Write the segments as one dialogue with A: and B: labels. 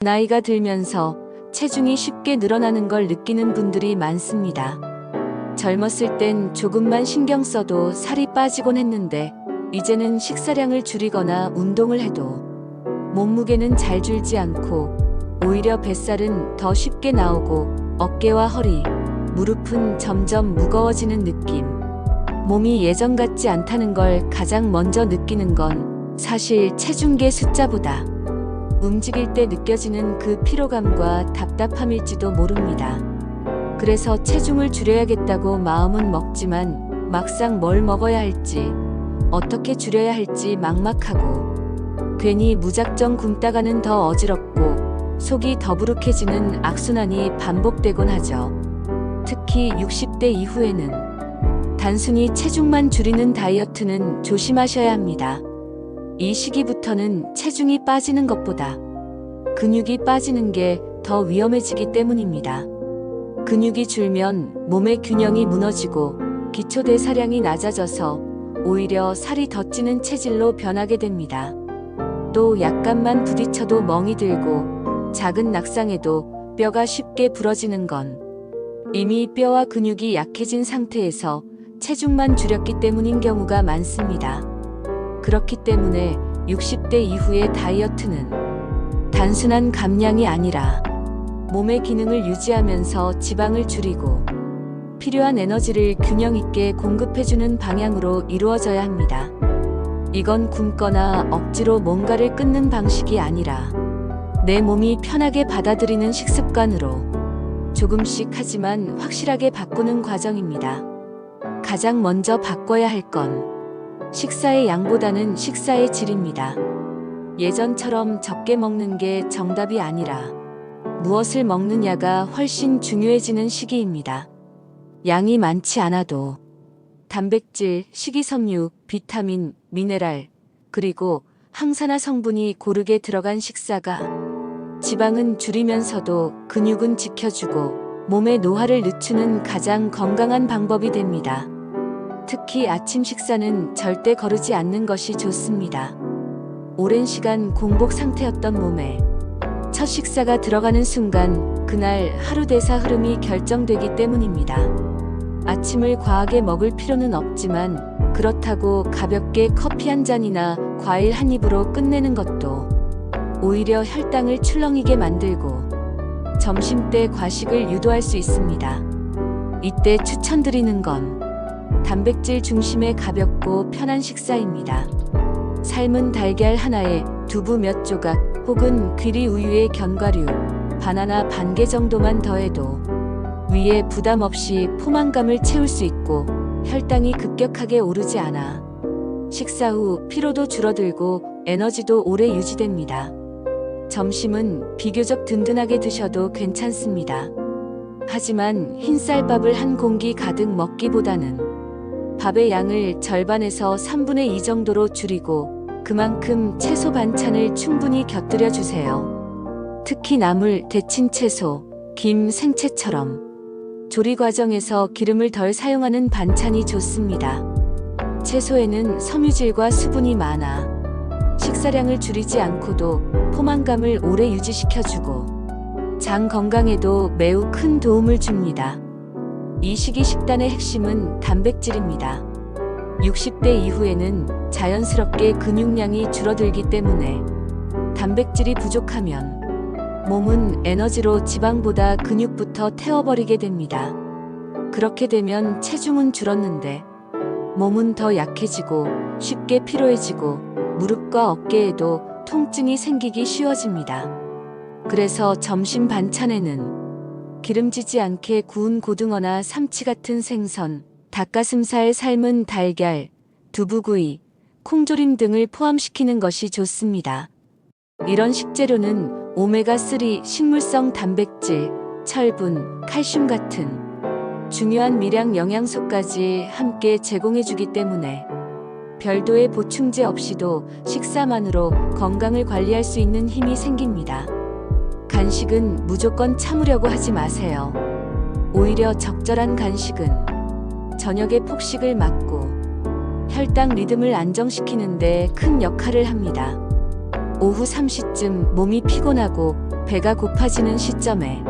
A: 나이가 들면서 체중이 쉽게 늘어나는 걸 느끼는 분들이 많습니다. 젊었을 땐 조금만 신경 써도 살이 빠지곤 했는데 이제는 식사량을 줄이거나 운동을 해도 몸무게는 잘 줄지 않고 오히려 뱃살은 더 쉽게 나오고 어깨와 허리, 무릎은 점점 무거워지는 느낌. 몸이 예전 같지 않다는 걸 가장 먼저 느끼는 건 사실 체중계 숫자보다 움직일 때 느껴지는 그 피로감과 답답함일지도 모릅니다. 그래서 체중을 줄여야겠다고 마음은 먹지만 막상 뭘 먹어야 할지, 어떻게 줄여야 할지 막막하고 괜히 무작정 굶다가는 더 어지럽고 속이 더부룩해지는 악순환이 반복되곤 하죠. 특히 60대 이후에는 단순히 체중만 줄이는 다이어트는 조심하셔야 합니다. 이 시기부터는 체중이 빠지는 것보다 근육이 빠지는 게 더 위험해지기 때문입니다. 근육이 줄면 몸의 균형이 무너지고 기초대사량이 낮아져서 오히려 살이 더 찌는 체질로 변하게 됩니다. 또 약간만 부딪혀도 멍이 들고 작은 낙상에도 뼈가 쉽게 부러지는 건 이미 뼈와 근육이 약해진 상태에서 체중만 줄였기 때문인 경우가 많습니다. 그렇기 때문에 60대 이후의 다이어트는 단순한 감량이 아니라 몸의 기능을 유지하면서 지방을 줄이고 필요한 에너지를 균형 있게 공급해주는 방향으로 이루어져야 합니다. 이건 굶거나 억지로 뭔가를 끊는 방식이 아니라 내 몸이 편하게 받아들이는 식습관으로 조금씩 하지만 확실하게 바꾸는 과정입니다. 가장 먼저 바꿔야 할 건 식사의 양보다는 식사의 질입니다. 예전처럼 적게 먹는 게 정답이 아니라 무엇을 먹느냐가 훨씬 중요해지는 시기입니다. 양이 많지 않아도 단백질, 식이섬유, 비타민, 미네랄, 그리고 항산화 성분이 고르게 들어간 식사가 지방은 줄이면서도 근육은 지켜주고 몸의 노화를 늦추는 가장 건강한 방법이 됩니다. 특히 아침 식사는 절대 거르지 않는 것이 좋습니다. 오랜 시간 공복 상태였던 몸에 첫 식사가 들어가는 순간 그날 하루 대사 흐름이 결정되기 때문입니다. 아침을 과하게 먹을 필요는 없지만 그렇다고 가볍게 커피 한 잔이나 과일 한 입으로 끝내는 것도 오히려 혈당을 출렁이게 만들고 점심때 과식을 유도할 수 있습니다. 이때 추천드리는 건 단백질 중심의 가볍고 편한 식사입니다. 삶은 달걀 하나에 두부 몇 조각 혹은 귀리 우유에 견과류, 바나나 반 개 정도만 더해도 위에 부담 없이 포만감을 채울 수 있고 혈당이 급격하게 오르지 않아 식사 후 피로도 줄어들고 에너지도 오래 유지됩니다. 점심은 비교적 든든하게 드셔도 괜찮습니다. 하지만 흰쌀밥을 한 공기 가득 먹기보다는 밥의 양을 절반에서 3분의 2 정도로 줄이고 그만큼 채소 반찬을 충분히 곁들여 주세요. 특히 나물, 데친 채소, 김, 생채처럼 조리 과정에서 기름을 덜 사용하는 반찬이 좋습니다. 채소에는 섬유질과 수분이 많아 식사량을 줄이지 않고도 포만감을 오래 유지시켜주고 장 건강에도 매우 큰 도움을 줍니다. 이 시기 식단의 핵심은 단백질입니다. 60대 이후에는 자연스럽게 근육량이 줄어들기 때문에 단백질이 부족하면 몸은 에너지로 지방보다 근육부터 태워버리게 됩니다. 그렇게 되면 체중은 줄었는데 몸은 더 약해지고 쉽게 피로해지고 무릎과 어깨에도 통증이 생기기 쉬워집니다. 그래서 점심 반찬에는 기름지지 않게 구운 고등어나 삼치 같은 생선, 닭가슴살 삶은 달걀, 두부구이, 콩조림 등을 포함시키는 것이 좋습니다. 이런 식재료는 오메가3 식물성 단백질, 철분, 칼슘 같은 중요한 미량 영양소까지 함께 제공해주기 때문에 별도의 보충제 없이도 식사만으로 건강을 관리할 수 있는 힘이 생깁니다. 간식은 무조건 참으려고 하지 마세요. 오히려 적절한 간식은 저녁에 폭식을 막고 혈당 리듬을 안정시키는 데 큰 역할을 합니다. 오후 3시쯤 몸이 피곤하고 배가 고파지는 시점에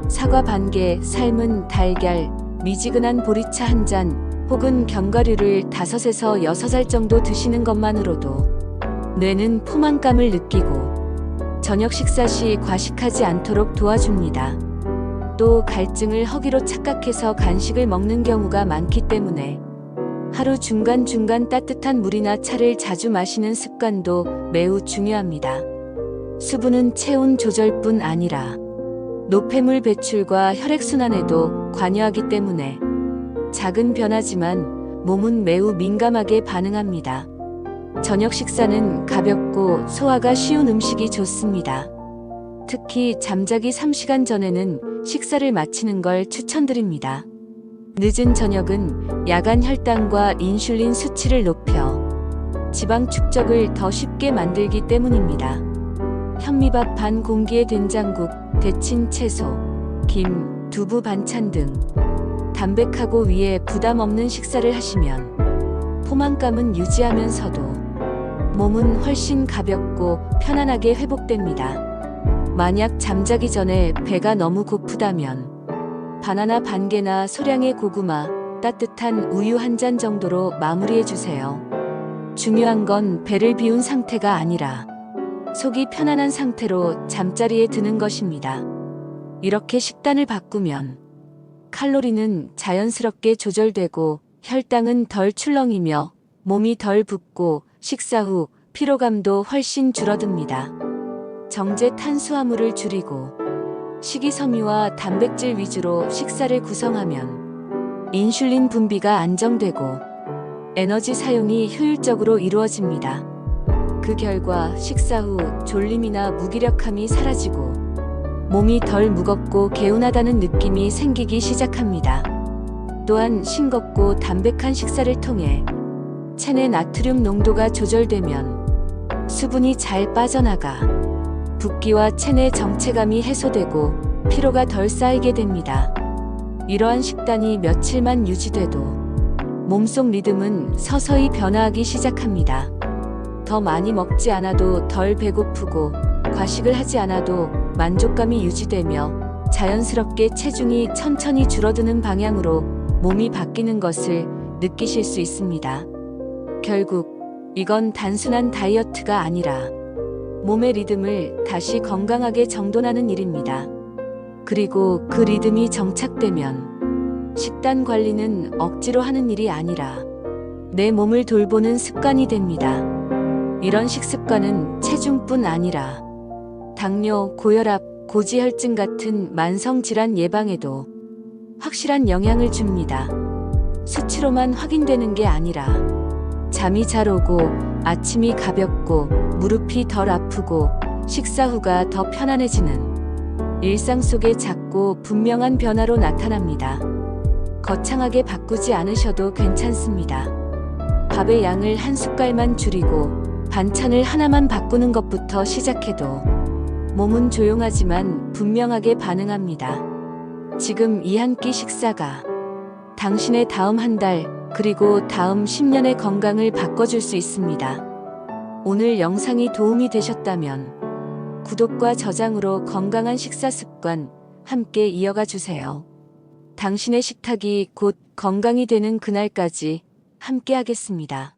A: 사과 반개, 삶은 달걀, 미지근한 보리차 한 잔, 혹은 견과류를 5에서 6알 정도 드시는 것만으로도 뇌는 포만감을 느끼고 저녁 식사 시 과식하지 않도록 도와줍니다. 또 갈증을 허기로 착각해서 간식을 먹는 경우가 많기 때문에 하루 중간중간 따뜻한 물이나 차를 자주 마시는 습관도 매우 중요합니다. 수분은 체온 조절뿐 아니라 노폐물 배출과 혈액순환에도 관여하기 때문에 작은 변화지만 몸은 매우 민감하게 반응합니다. 저녁 식사는 가볍고 소화가 쉬운 음식이 좋습니다. 특히 잠자기 3시간 전에는 식사를 마치는 걸 추천드립니다. 늦은 저녁은 야간 혈당과 인슐린 수치를 높여 지방 축적을 더 쉽게 만들기 때문입니다. 현미밥 반 공기에 된장국, 데친 채소, 김, 두부 반찬 등 담백하고 위에 부담 없는 식사를 하시면 포만감은 유지하면서도 몸은 훨씬 가볍고 편안하게 회복됩니다. 만약 잠자기 전에 배가 너무 고프다면 바나나 반개나 소량의 고구마, 따뜻한 우유 한 잔 정도로 마무리해주세요. 중요한 건 배를 비운 상태가 아니라 속이 편안한 상태로 잠자리에 드는 것입니다. 이렇게 식단을 바꾸면 칼로리는 자연스럽게 조절되고 혈당은 덜 출렁이며 몸이 덜 붓고 식사 후 피로감도 훨씬 줄어듭니다. 정제 탄수화물을 줄이고 식이섬유와 단백질 위주로 식사를 구성하면 인슐린 분비가 안정되고 에너지 사용이 효율적으로 이루어집니다. 그 결과 식사 후 졸림이나 무기력함이 사라지고 몸이 덜 무겁고 개운하다는 느낌이 생기기 시작합니다. 또한 싱겁고 담백한 식사를 통해 체내 나트륨 농도가 조절되면 수분이 잘 빠져나가 붓기와 체내 정체감이 해소되고 피로가 덜 쌓이게 됩니다. 이러한 식단이 며칠만 유지돼도 몸속 리듬은 서서히 변화하기 시작합니다. 더 많이 먹지 않아도 덜 배고프고 과식을 하지 않아도 만족감이 유지되며 자연스럽게 체중이 천천히 줄어드는 방향으로 몸이 바뀌는 것을 느끼실 수 있습니다. 결국 이건 단순한 다이어트가 아니라 몸의 리듬을 다시 건강하게 정돈하는 일입니다. 그리고 그 리듬이 정착되면 식단 관리는 억지로 하는 일이 아니라 내 몸을 돌보는 습관이 됩니다. 이런 식습관은 체중뿐 아니라 당뇨, 고혈압, 고지혈증 같은 만성질환 예방에도 확실한 영향을 줍니다. 수치로만 확인되는 게 아니라 잠이 잘 오고 아침이 가볍고 무릎이 덜 아프고 식사 후가 더 편안해지는 일상 속의 작고 분명한 변화로 나타납니다. 거창하게 바꾸지 않으셔도 괜찮습니다. 밥의 양을 한 숟갈만 줄이고 반찬을 하나만 바꾸는 것부터 시작해도 몸은 조용하지만 분명하게 반응합니다. 지금 이 한 끼 식사가 당신의 다음 한 달 그리고 다음 10년의 건강을 바꿔줄 수 있습니다. 오늘 영상이 도움이 되셨다면 구독과 저장으로 건강한 식사 습관 함께 이어가 주세요. 당신의 식탁이 곧 건강이 되는 그날까지 함께 하겠습니다.